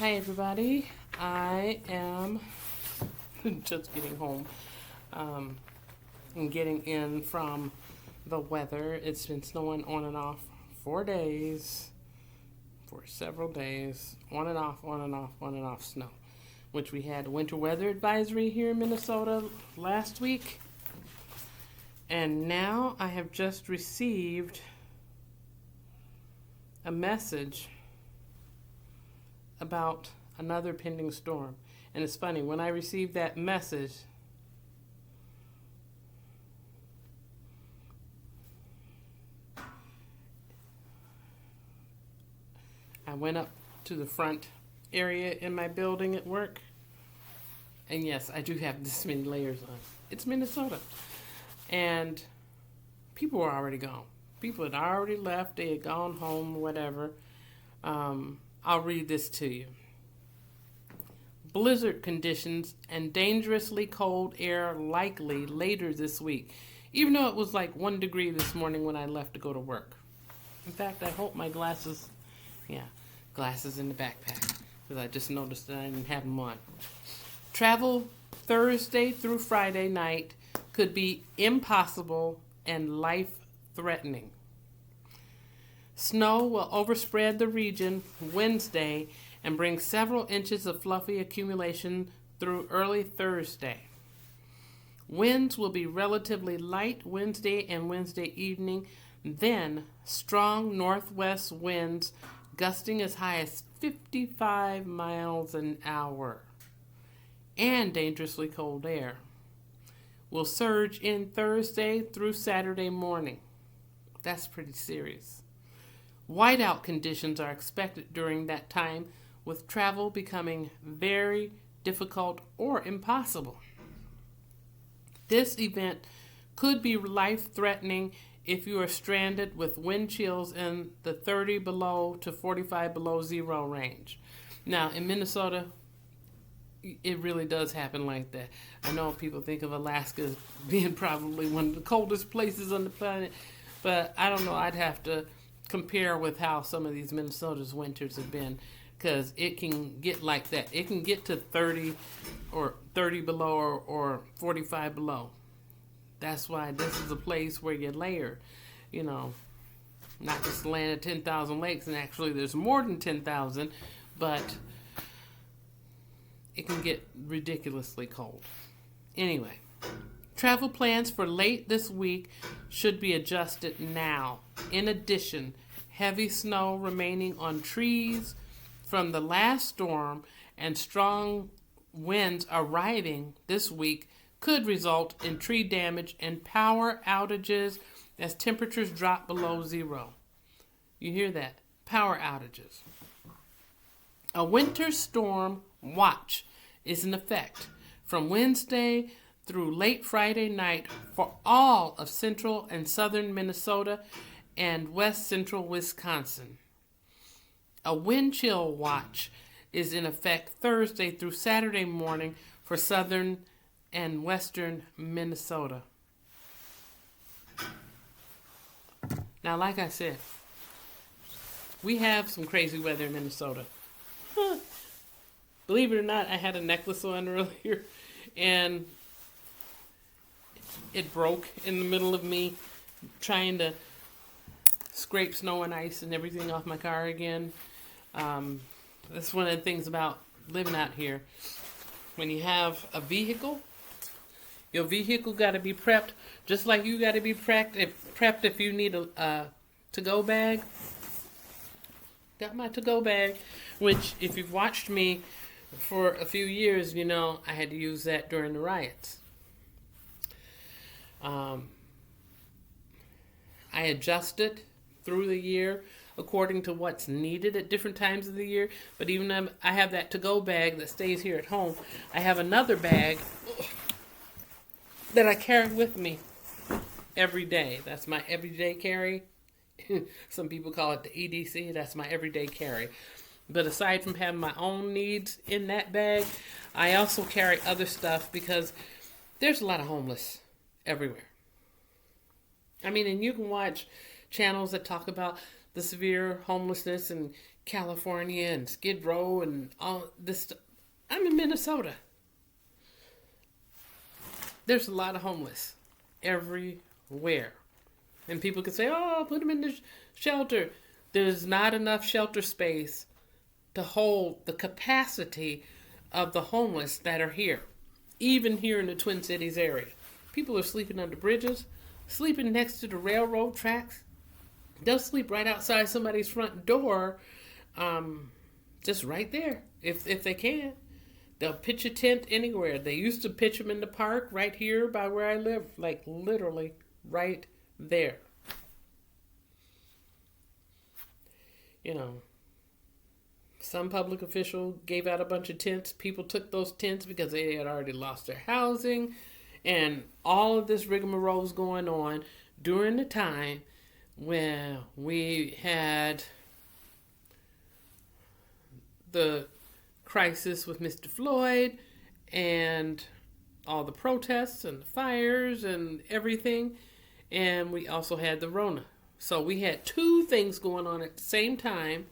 Hi everybody, I am just getting home and getting in from the weather. It's been snowing on and off for several days, on and off, on and off, on and off snow, which we had a winter weather advisory here in Minnesota last week. And now I have just received a message about another pending storm. And it's funny, when I received that message, I went up to the front area in my building at work. And yes, I do have this many layers on. It's Minnesota. And people were already gone. People had already left. They had gone home, whatever. I'll read this to you. Blizzard conditions and dangerously cold air likely later this week, even though it was like 1 degree this morning when I left to go to work. In fact, I hope my glasses in the backpack, because I just noticed that I didn't have them on. Travel Thursday through Friday night could be impossible and life-threatening. Snow will overspread the region Wednesday and bring several inches of fluffy accumulation through early Thursday. Winds will be relatively light Wednesday and Wednesday evening, then strong northwest winds gusting as high as 55 miles an hour and dangerously cold air will surge in Thursday through Saturday morning. That's pretty serious. Whiteout conditions are expected during that time, with travel becoming very difficult or impossible. This event could be life-threatening if you are stranded with wind chills in the 30 below to 45 below zero range. Now, in Minnesota, it really does happen like that. I know people think of Alaska as being probably one of the coldest places on the planet, but I don't know. I'd have to compare with how some of these Minnesota's winters have been, because it can get like that. It can get to 30 or 30 below or 45 below. That's why this is a place where you layer, not just land at 10,000 lakes, and actually there's more than 10,000, but it can get ridiculously cold. Anyway, travel plans for late this week should be adjusted now. In addition, heavy snow remaining on trees from the last storm and strong winds arriving this week could result in tree damage and power outages as temperatures drop below zero. You hear that? Power outages. A winter storm watch is in effect from Wednesday through late Friday night for all of central and southern Minnesota and west central Wisconsin. A wind chill watch is in effect Thursday through Saturday morning for southern and western Minnesota. Now, like I said, we have some crazy weather in Minnesota. Believe it or not, I had a necklace on earlier, and it broke in the middle of me trying to scrape snow and ice and everything off my car again. That's one of the things about living out here. When you have a vehicle, your vehicle got to be prepped, just like you got to be prepped if you need a to-go bag. Got my to-go bag, which if you've watched me for a few years, I had to use that during the riots. I adjusted through the year according to what's needed at different times of the year. But even though I have that to-go bag that stays here at home, I have another bag that I carry with me every day. That's my everyday carry. Some people call it the EDC. That's my everyday carry. But aside from having my own needs in that bag, I also carry other stuff because there's a lot of homeless everywhere. I mean, and you can watch channels that talk about the severe homelessness and California and Skid Row and all this stuff. I'm in Minnesota. There's a lot of homeless everywhere. And people can say, oh, put them in the shelter. There's not enough shelter space to hold the capacity of the homeless that are here. Even here in the Twin Cities area. People are sleeping under bridges, sleeping next to the railroad tracks. They'll sleep right outside somebody's front door, just right there, if they can. They'll pitch a tent anywhere. They used to pitch them in the park right here by where I live, like literally right there. You know, some public official gave out a bunch of tents. People took those tents because they had already lost their housing. And all of this rigmarole was going on during the time when we had the crisis with Mr. Floyd and all the protests and the fires and everything. And we also had the Rona. So we had two things going on at the same time.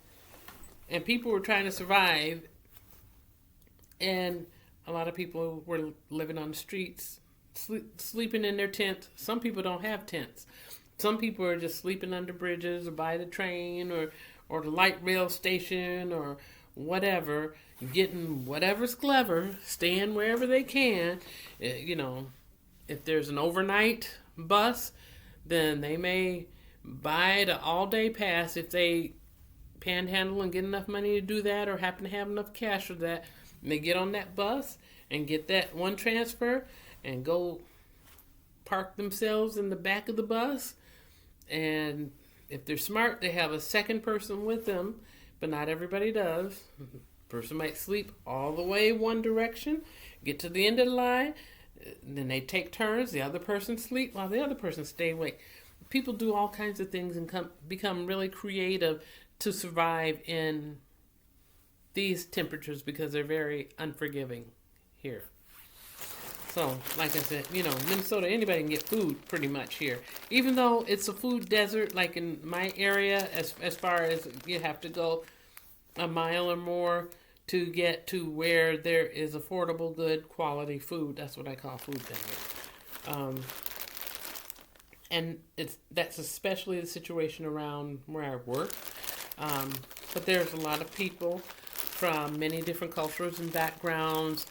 And people were trying to survive. And a lot of people were living on the streets, sleeping in their tents. Some people don't have tents. Some people are just sleeping under bridges or by the train or the light rail station or whatever, getting whatever's clever, staying wherever they can. You know, if there's an overnight bus, then they may buy the all-day pass if they panhandle and get enough money to do that or happen to have enough cash for that. And they get on that bus and get that one transfer and go park themselves in the back of the bus. And if they're smart, they have a second person with them, but not everybody does. The person might sleep all the way one direction, get to the end of the line, then they take turns. The other person sleep while the other person stay awake. People do all kinds of things and become really creative to survive in these temperatures because they're very unforgiving here. So, like I said, you know, Minnesota, anybody can get food pretty much here. Even though it's a food desert, like in my area, as far as you have to go a mile or more to get to where there is affordable, good quality food. That's what I call food desert. And that's especially the situation around where I work. But there's a lot of people from many different cultures and backgrounds,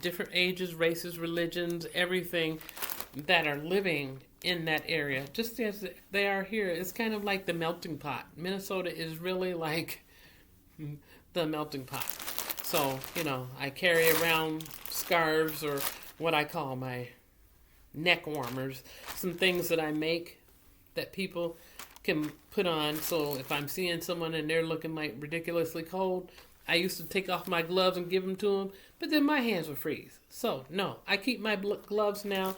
different ages, races, religions, everything that are living in that area, just as they are here. It's kind of like the melting pot. Minnesota is really like the melting pot. So, you know, I carry around scarves or what I call my neck warmers, some things that I make that people can put on. So if I'm seeing someone and they're looking like ridiculously cold, I used to take off my gloves and give them to them, but then my hands would freeze. So no, I keep my gloves now,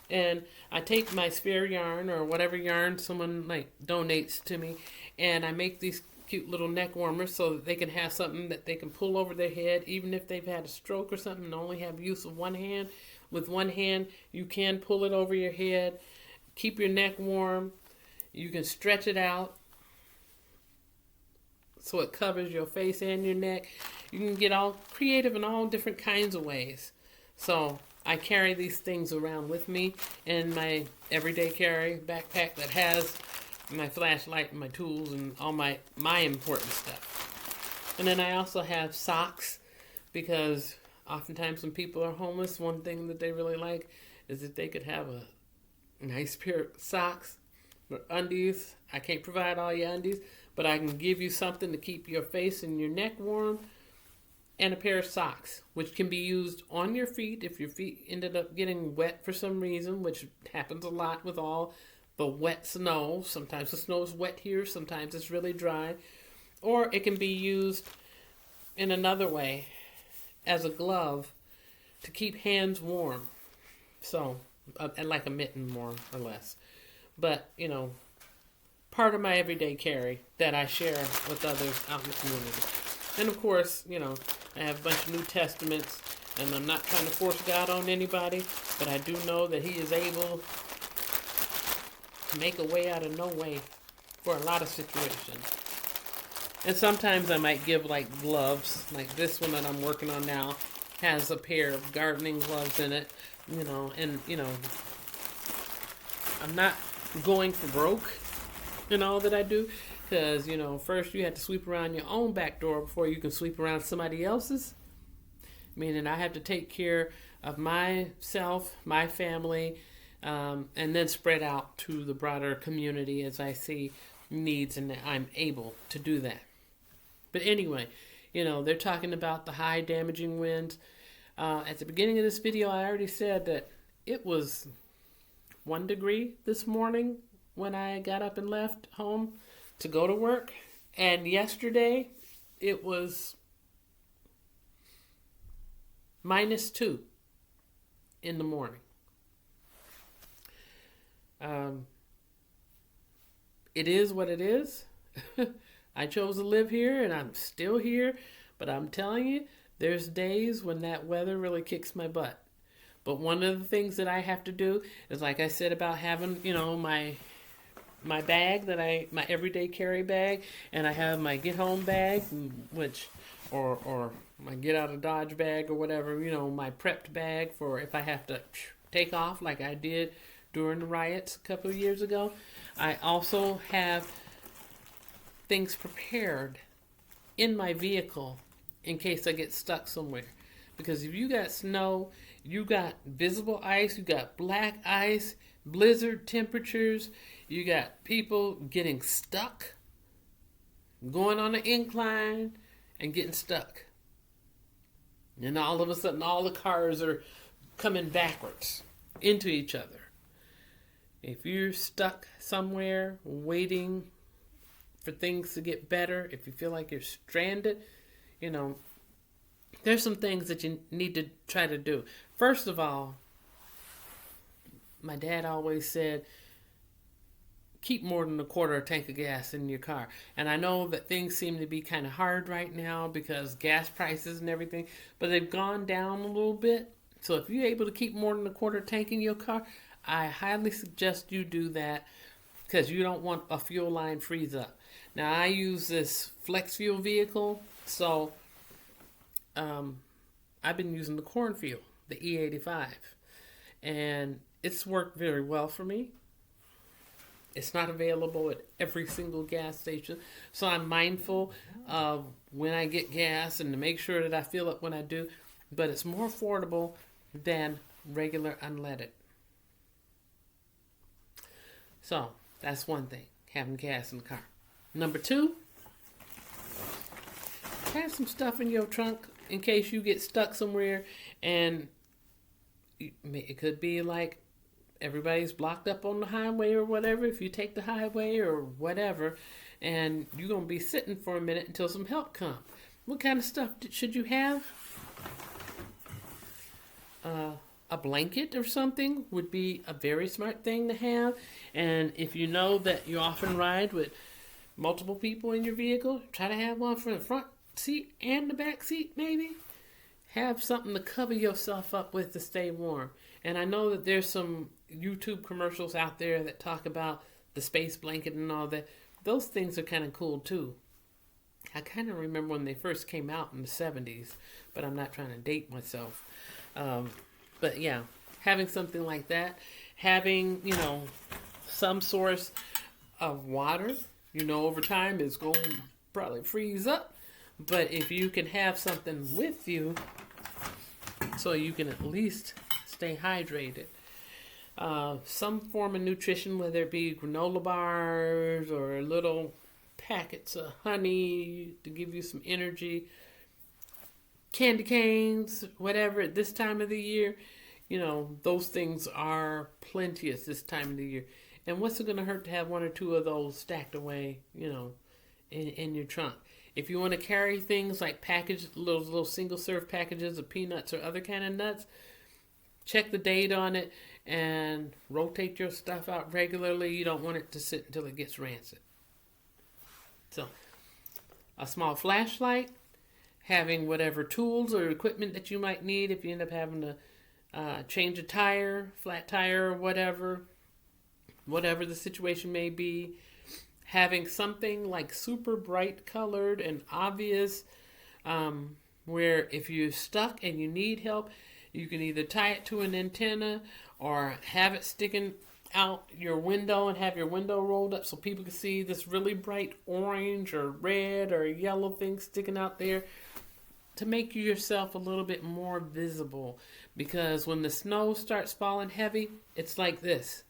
and I take my spare yarn or whatever yarn someone like donates to me, and I make these cute little neck warmers so that they can have something that they can pull over their head, even if they've had a stroke or something and only have use of one hand. With one hand, you can pull it over your head, keep your neck warm. You can stretch it out so it covers your face and your neck. You can get all creative in all different kinds of ways. So I carry these things around with me in my everyday carry backpack that has my flashlight and my tools and all my important stuff. And then I also have socks, because oftentimes when people are homeless, one thing that they really like is that they could have a nice pair of socks or undies. I can't provide all your undies, but I can give you something to keep your face and your neck warm, and a pair of socks, which can be used on your feet if your feet ended up getting wet for some reason, which happens a lot with all the wet snow. Sometimes the snow is wet here, sometimes it's really dry. Or it can be used in another way as a glove to keep hands warm. So, like a mitten more or less. But, you know, part of my everyday carry that I share with others out in the community. And of course, you know, I have a bunch of New Testaments, and I'm not trying to force God on anybody, but I do know that He is able to make a way out of no way for a lot of situations. And sometimes I might give like gloves, like this one that I'm working on now has a pair of gardening gloves in it, and I'm not going for broke in all that I do, because first you have to sweep around your own back door before you can sweep around somebody else's. Meaning I have to take care of myself, my family, and then spread out to the broader community as I see needs, and I'm able to do that. But anyway, they're talking about the high damaging winds. At the beginning of this video, I already said that it was 1 degree this morning when I got up and left home to go to work. And yesterday, it was -2 in the morning. It is what it is. I chose to live here and I'm still here, but I'm telling you, there's days when that weather really kicks my butt. But one of the things that I have to do is, like I said about having, my bag my everyday carry bag, and I have my get home bag, or my get out of Dodge bag or whatever, my prepped bag for if I have to take off like I did during the riots a couple of years ago. I also have things prepared in my vehicle in case I get stuck somewhere. Because if you got snow, you got visible ice, you got black ice, blizzard temperatures, you got people getting stuck, going on an incline and getting stuck. And all of a sudden, all the cars are coming backwards into each other. If you're stuck somewhere waiting for things to get better, if you feel like you're stranded, there's some things that you need to try to do. First of all, my dad always said, keep more than a quarter of a tank of gas in your car. And I know that things seem to be kind of hard right now because gas prices and everything, but they've gone down a little bit. So if you're able to keep more than a quarter tank in your car, I highly suggest you do that, because you don't want a fuel line freeze up. Now, I use this flex fuel vehicle, so I've been using the corn fuel, the E85, and it's worked very well for me. It's not available at every single gas station, so I'm mindful of when I get gas and to make sure that I fill it when I do, but it's more affordable than regular unleaded. So that's one thing, having gas in the car. Number 2, have some stuff in your trunk in case you get stuck somewhere, and it could be like everybody's blocked up on the highway or whatever. If you take the highway or whatever, and you're going to be sitting for a minute until some help comes. What kind of stuff should you have? A blanket or something would be a very smart thing to have. And if you know that you often ride with multiple people in your vehicle, try to have one for the front seat and the back seat maybe. Have something to cover yourself up with to stay warm. And I know that there's some YouTube commercials out there that talk about the space blanket and all that. Those things are kind of cool too. I kind of remember when they first came out in the 70s, but I'm not trying to date myself. But yeah, having something like that, having, some source of water, over time it's going to probably freeze up. But if you can have something with you so you can at least stay hydrated. Some form of nutrition, whether it be granola bars or little packets of honey to give you some energy, candy canes, whatever, at this time of the year, those things are plenteous this time of the year. And what's it going to hurt to have 1 or 2 of those stacked away, in your trunk? If you want to carry things like little single-serve packages of peanuts or other kind of nuts, check the date on it and rotate your stuff out regularly. You don't want it to sit until it gets rancid. So, a small flashlight, having whatever tools or equipment that you might need if you end up having to change a tire, flat tire, or whatever the situation may be. having something like super bright colored and obvious, where if you're stuck and you need help, you can either tie it to an antenna or have it sticking out your window and have your window rolled up so people can see this really bright orange or red or yellow thing sticking out there to make yourself a little bit more visible. Because when the snow starts falling heavy, it's like this.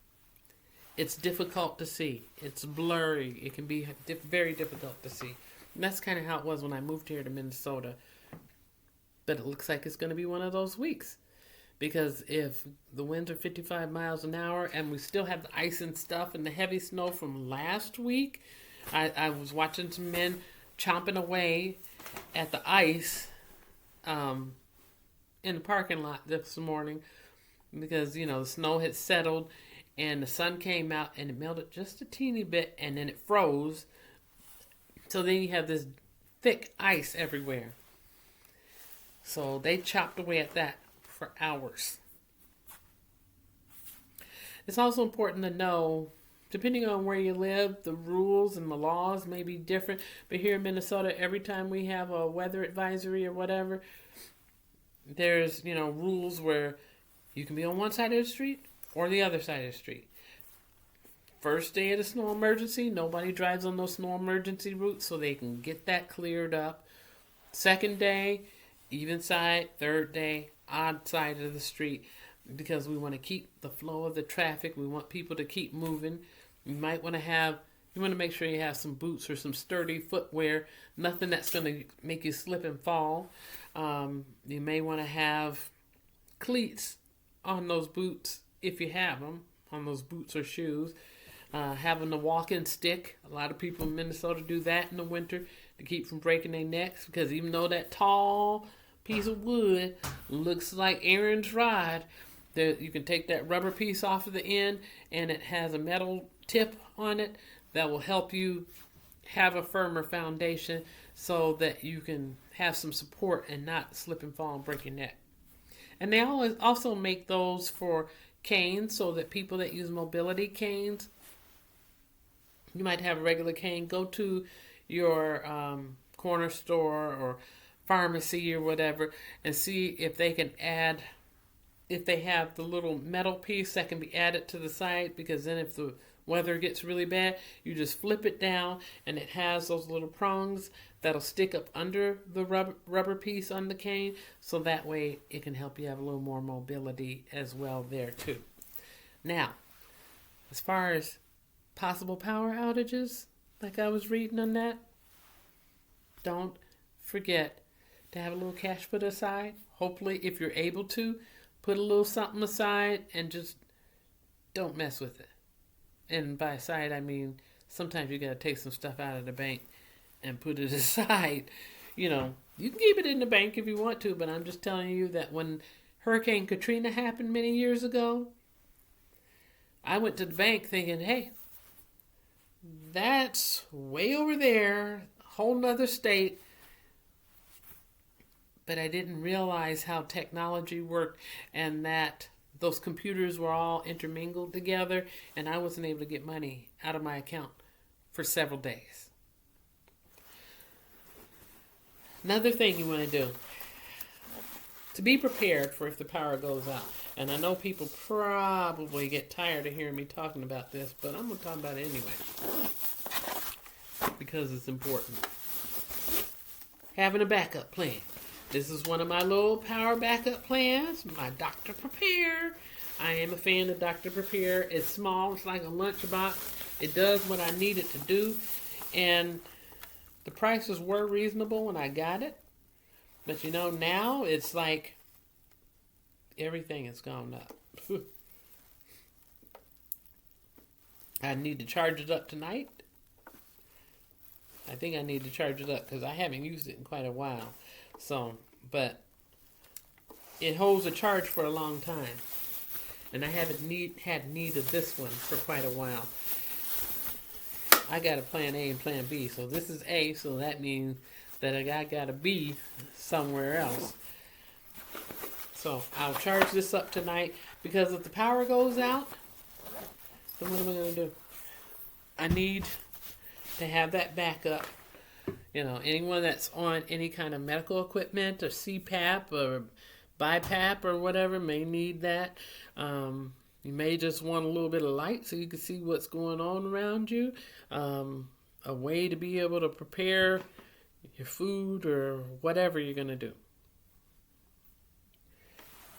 It's difficult to see. It's blurry. It can be very difficult to see. And that's kind of how it was when I moved here to Minnesota. But it looks like it's going to be one of those weeks. Because if the winds are 55 miles an hour and we still have the ice and stuff and the heavy snow from last week, I was watching some men chomping away at the ice in the parking lot this morning because, the snow had settled and the sun came out and it melted just a teeny bit and then it froze. So then you have this thick ice everywhere. So they chopped away at that for hours. It's also important to know, depending on where you live, the rules and the laws may be different. But here in Minnesota, every time we have a weather advisory or whatever, there's, rules where you can be on one side of the street or the other side of the street. First day of the snow emergency, nobody drives on those snow emergency routes so they can get that cleared up. Second day, even side. Third day, odd side of the street, because we want to keep the flow of the traffic. We want people to keep moving. You want to make sure you have some boots or some sturdy footwear, nothing that's going to make you slip and fall. You may want to have cleats on those boots if you have them, on those boots or shoes. Having a walking stick. A lot of people in Minnesota do that in the winter to keep from breaking their necks, because even though that tall piece of wood looks like Aaron's rod, you can take that rubber piece off of the end and it has a metal tip on it that will help you have a firmer foundation so that you can have some support and not slip and fall and break your neck. And they also make those for canes, so that people that use mobility canes, you might have a regular cane, go to your corner store or pharmacy or whatever and see if they can add, if they have the little metal piece that can be added to the side, because then if the weather gets really bad, you just flip it down and it has those little prongs that'll stick up under the rubber piece on the cane, so that way it can help you have a little more mobility as well there too. Now, as far as possible power outages, like I was reading on that, don't forget to have a little cash put aside. Hopefully, if you're able to, put a little something aside and just don't mess with it. And by aside, I mean, sometimes you got to take some stuff out of the bank and put it aside. You can keep it in the bank if you want to, but I'm just telling you that when Hurricane Katrina happened many years ago, I went to the bank thinking, hey, that's way over there, a whole nother state. But I didn't realize how technology worked and that those computers were all intermingled together, and I wasn't able to get money out of my account for several days. Another thing you want to do, to be prepared for if the power goes out. And I know people probably get tired of hearing me talking about this, but I'm going to talk about it anyway, because it's important. Having a backup plan. This is one of my little power backup plans, my Dr. Prepare. I am a fan of Dr. Prepare. It's small. It's like a lunchbox. It does what I need it to do. And the prices were reasonable when I got it. But now it's like everything has gone up. I need to charge it up tonight. I think I need to charge it up because I haven't used it in quite a while. But it holds a charge for a long time. And I haven't had need of this one for quite a while. I got a plan A and plan B. So this is A, so that means that I got a B somewhere else. So I'll charge this up tonight, because if the power goes out, then what am I going to do? I need to have that backup. You know, anyone that's on any kind of medical equipment or CPAP or BiPAP or whatever may need that. You may just want a little bit of light so you can see what's going on around you. A way to be able to prepare your food or whatever you're going to do.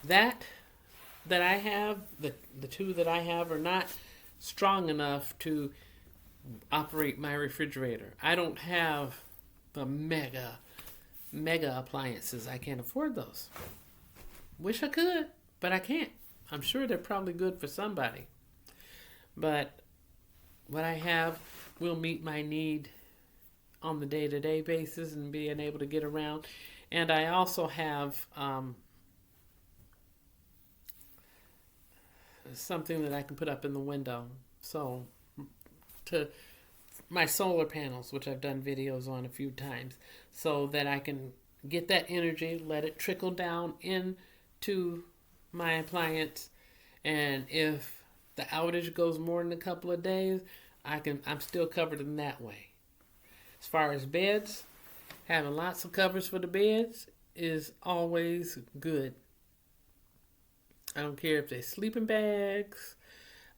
That I have, the two that I have are not strong enough to operate my refrigerator. I don't have the mega appliances. I can't afford those. Wish I could, but I can't. I'm sure they're probably good for somebody. But what I have will meet my need on the day-to-day basis and being able to get around. And I also have something that I can put up in the window. So to my solar panels, which I've done videos on a few times, so that I can get that energy, let it trickle down into my appliance, and if the outage goes more than a couple of days, I'm still covered in that way. As far as beds, having lots of covers for the beds is always good. I don't care if they're sleeping bags.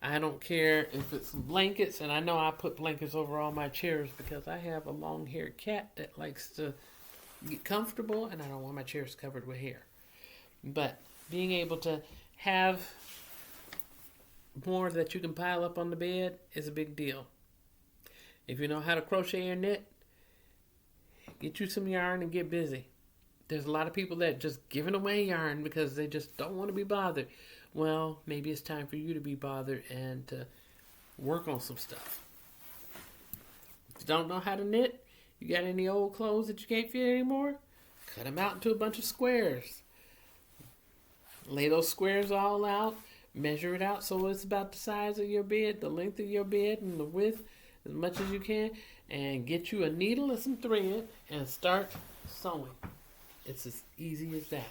I don't care if it's blankets, and I know I put blankets over all my chairs because I have a long-haired cat that likes to get comfortable, and I don't want my chairs covered with hair. But being able to have more that you can pile up on the bed is a big deal. If you know how to crochet or knit, get you some yarn and get busy. There's a lot of people that just giving away yarn because they just don't want to be bothered. Well, maybe it's time for you to be bothered and to work on some stuff. If you don't know how to knit, you got any old clothes that you can't fit anymore? Cut them out into a bunch of squares. Lay those squares all out. Measure it out so it's about the size of your bed, the length of your bed, and the width as much as you can. And get you a needle and some thread and start sewing. It's as easy as that.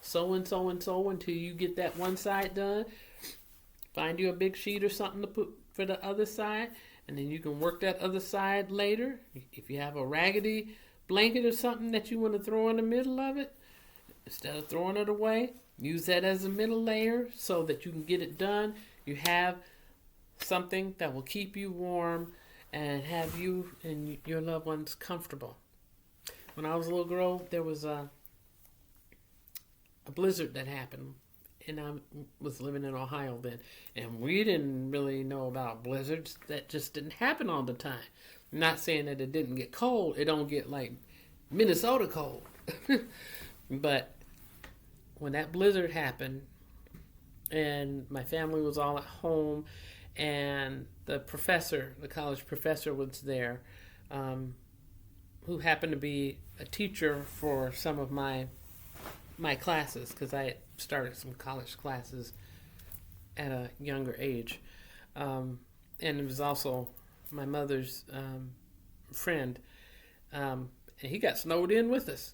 Sew and sew and sew until you get that one side done. Find you a big sheet or something to put for the other side, and then you can work that other side later. If you have a raggedy blanket or something that you want to throw in the middle of it, instead of throwing it away, use that as a middle layer so that you can get it done. You have something that will keep you warm and have you and your loved ones comfortable. When I was a little girl, there was a blizzard that happened, and I was living in Ohio then, and we didn't really know about blizzards. That just didn't happen all the time. I'm not saying that it didn't get cold. It don't get like Minnesota cold. But when that blizzard happened, and my family was all at home, and the college professor was there, who happened to be a teacher for some of my classes, because I had started some college classes at a younger age. And it was also my mother's friend. And he got snowed in with us.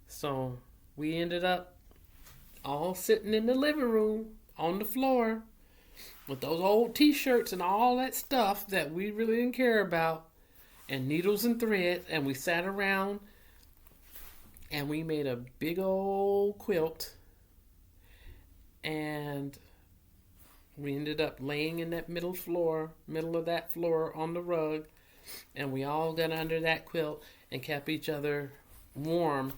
So we ended up all sitting in the living room on the floor with those old t-shirts and all that stuff that we really didn't care about, and needles and thread, and we sat around and we made a big old quilt, and we ended up laying in that middle of that floor on the rug, and we all got under that quilt and kept each other warm.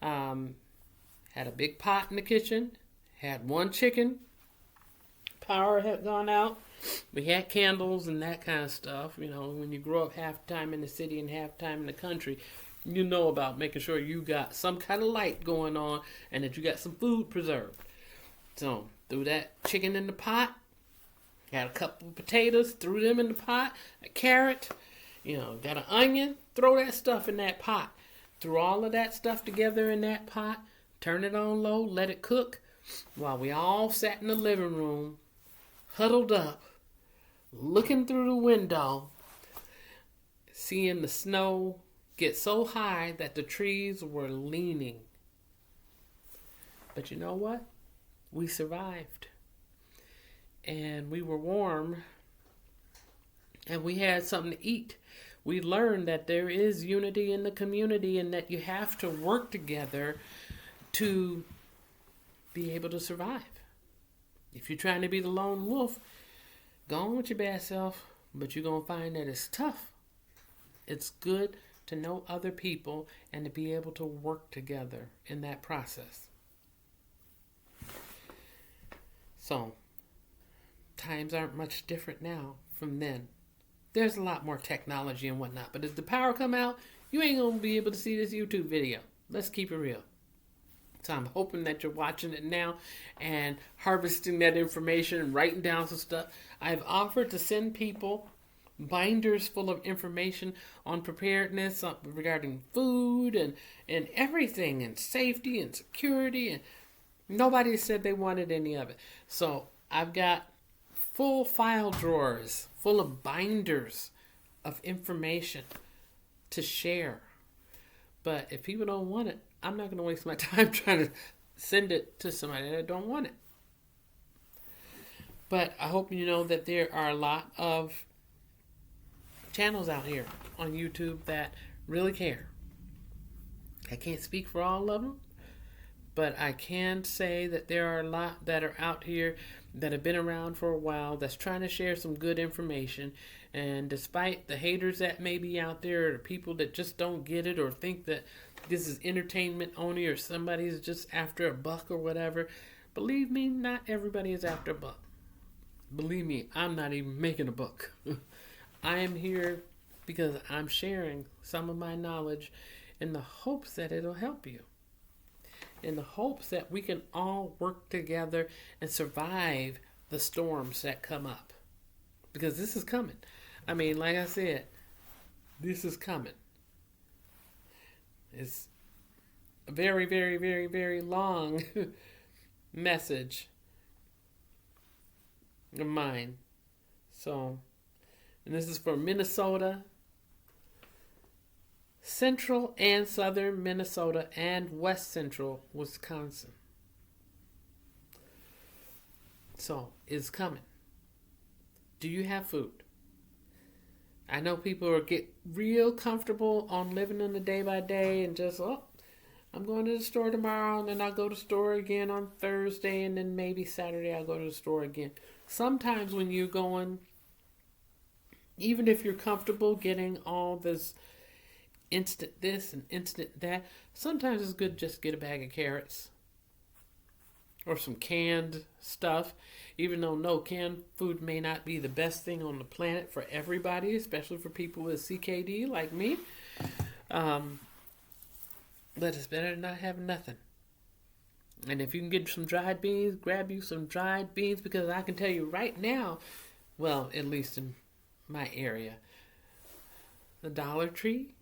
Had a big pot in the kitchen, had one chicken, power had gone out. We had candles and that kind of stuff. You know, when you grow up half the time in the city and half the time in the country, you know about making sure you got some kind of light going on and that you got some food preserved. So, threw that chicken in the pot, had a couple of potatoes, threw them in the pot, a carrot, got an onion, throw that stuff in that pot. Threw all of that stuff together in that pot, turn it on low, let it cook, while we all sat in the living room, huddled up, looking through the window, seeing the snow get so high that the trees were leaning. But you know what? We survived. And we were warm and we had something to eat. We learned that there is unity in the community and that you have to work together to be able to survive. If you're trying to be the lone wolf, go on with your bad self, but you're going to find that it's tough. It's good to know other people and to be able to work together in that process. So, times aren't much different now from then. There's a lot more technology and whatnot, but if the power come out, you ain't going to be able to see this YouTube video. Let's keep it real. So I'm hoping that you're watching it now and harvesting that information and writing down some stuff. I've offered to send people binders full of information on preparedness regarding food and everything, and safety and security, and nobody said they wanted any of it. So I've got full file drawers full of binders of information to share. But if people don't want it, I'm not going to waste my time trying to send it to somebody that don't want it. But I hope you know that there are a lot of channels out here on YouTube that really care. I can't speak for all of them, but I can say that there are a lot that are out here that have been around for a while that's trying to share some good information. And despite the haters that may be out there, or people that just don't get it or think that this is entertainment only or somebody's just after a buck or whatever, believe me, not everybody is after a buck. Believe me, I'm not even making a buck. I am here because I'm sharing some of my knowledge in the hopes that it'll help you. In the hopes that we can all work together and survive the storms that come up. Because this is coming. I mean, like I said, this is coming. It's a very, very, very, very long message of mine. So, and this is for Minnesota, central and southern Minnesota, and west central Wisconsin. So, it's coming. Do you have food? I know people are get real comfortable on living in the day by day and just, I'm going to the store tomorrow, and then I'll go to the store again on Thursday, and then maybe Saturday I'll go to the store again. Sometimes when you're going, even if you're comfortable getting all this instant this and instant that, sometimes it's good just get a bag of carrots or some canned stuff. Even though no, canned food may not be the best thing on the planet for everybody, especially for people with CKD like me. But it's better than not having nothing. And if you can get some dried beans, grab you some dried beans, because I can tell you right now, well, at least in my area, the Dollar Tree,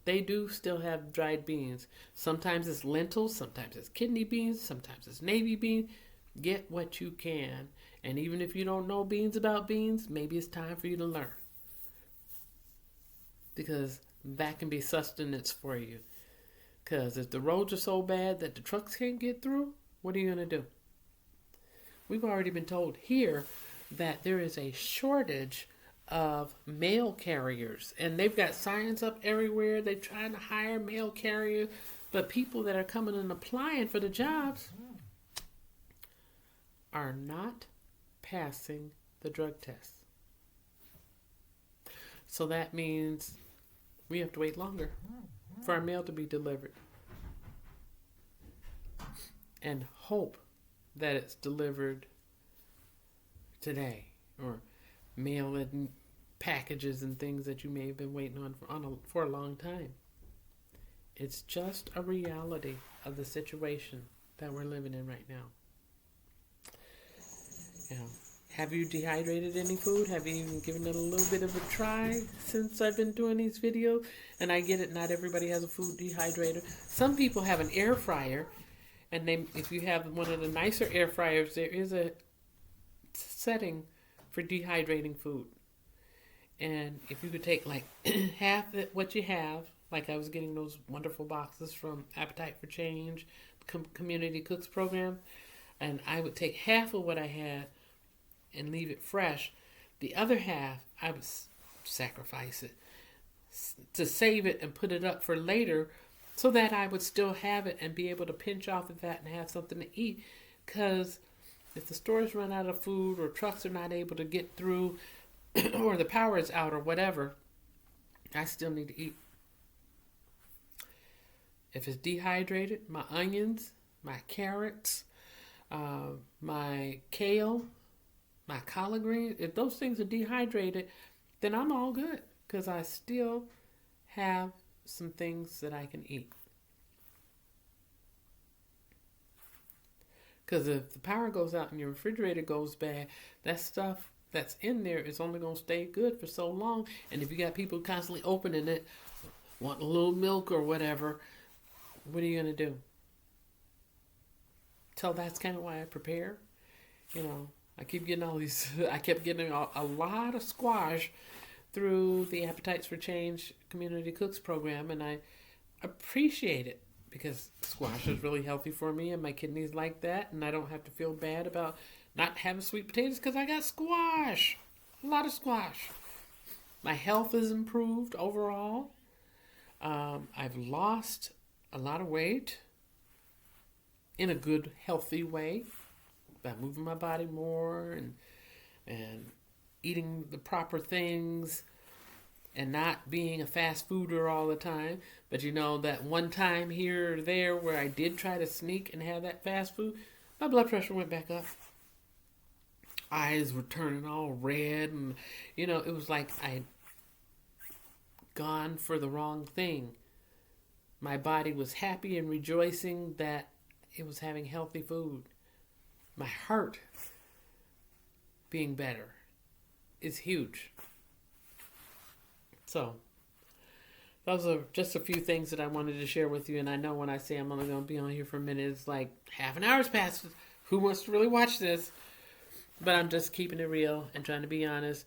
they do still have dried beans. Sometimes it's lentils, sometimes it's kidney beans, sometimes it's navy beans. Get what you can. And even if you don't know beans about beans, maybe it's time for you to learn. Because that can be sustenance for you. Because if the roads are so bad that the trucks can't get through, what are you going to do? We've already been told here that there is a shortage of mail carriers. And they've got signs up everywhere. They're trying to hire mail carriers. But people that are coming and applying for the jobs are not passing the drug test. So that means we have to wait longer for our mail to be delivered. And hope that it's delivered today, or mail in packages and things that you may have been waiting on for a long time. It's just a reality of the situation that we're living in right now. Have you dehydrated any food? Have you even given it a little bit of a try since I've been doing these videos? And I get it, not everybody has a food dehydrator. Some people have an air fryer, and if you have one of the nicer air fryers, there is a setting for dehydrating food. And if you could take like half what you have, like I was getting those wonderful boxes from Appetite for Change, Community Cooks Program, and I would take half of what I had and leave it fresh. The other half, I would sacrifice it, to save it and put it up for later so that I would still have it and be able to pinch off of that and have something to eat. Because if the stores run out of food or trucks are not able to get through or the power is out or whatever, I still need to eat. If it's dehydrated, my onions, my carrots, my kale, my collard greens, if those things are dehydrated, then I'm all good because I still have some things that I can eat. Because if the power goes out and your refrigerator goes bad, that stuff that's in there is only going to stay good for so long. And if you got people constantly opening it, wanting a little milk or whatever, what are you going to do? So that's kind of why I prepare. You know, I keep getting all these, I kept getting a lot of squash through the Appetites for Change Community Cooks program, and I appreciate it because squash is really healthy for me and my kidneys like that, and I don't have to feel bad about not having sweet potatoes because I got squash, a lot of squash. My health is improved overall. I've lost a lot of weight in a good, healthy way by moving my body more and eating the proper things and not being a fast fooder all the time. But you know, that one time here or there where I did try to sneak and have that fast food, my blood pressure went back up. Eyes were turning all red, and you know, it was like I'd gone for the wrong thing. My body was happy and rejoicing that it was having healthy food. My heart being better is huge. So, those are just a few things that I wanted to share with you. And I know when I say I'm only going to be on here for a minute, it's like half an hour's passed. Who wants to really watch this? But I'm just keeping it real and trying to be honest.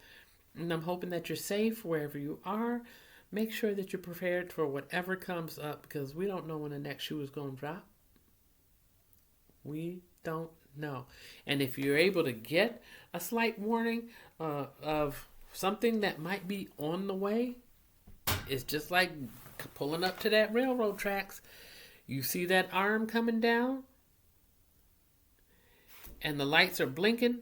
And I'm hoping that you're safe wherever you are. Make sure that you're prepared for whatever comes up, because we don't know when the next shoe is going to drop. We don't know. And if you're able to get a slight warning of something that might be on the way, it's just like pulling up to that railroad tracks. You see that arm coming down and the lights are blinking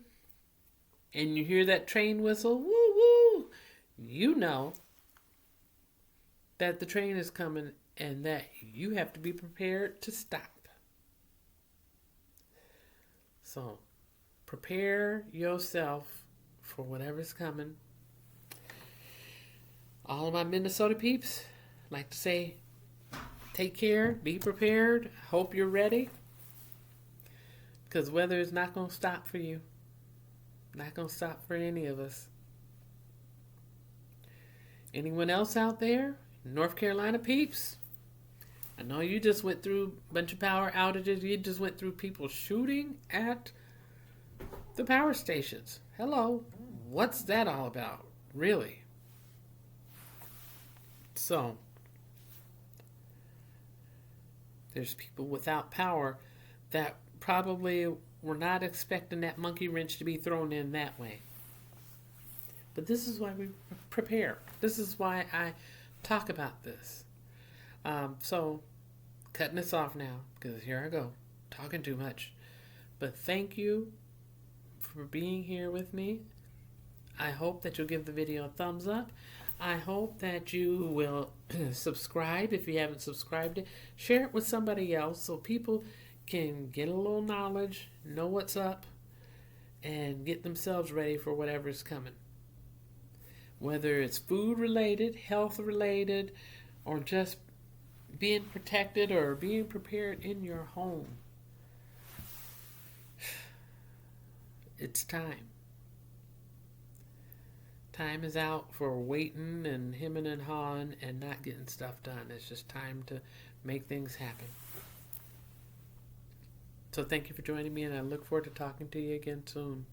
and you hear that train whistle, woo woo, you know that the train is coming and that you have to be prepared to stop. So, prepare yourself for whatever's coming. All of my Minnesota peeps, I'd like to say, take care, be prepared, hope you're ready. Because weather is not going to stop for you. Not going to stop for any of us. Anyone else out there? North Carolina peeps? I know you just went through a bunch of power outages. You just went through people shooting at the power stations. Hello. What's that all about? Really? So, there's people without power that probably were not expecting that monkey wrench to be thrown in that way. But this is why we prepare. This is why I talk about this. So, cutting this off now, because here I go, talking too much. But thank you for being here with me. I hope that you'll give the video a thumbs up. I hope that you will subscribe if you haven't subscribed it. Share it with somebody else so people can get a little knowledge, know what's up, and get themselves ready for whatever's coming. Whether it's food related, health related, or just being protected or being prepared in your home. It's time. Time is out for waiting and hemming and hawing and not getting stuff done. It's just time to make things happen. So thank you for joining me, and I look forward to talking to you again soon.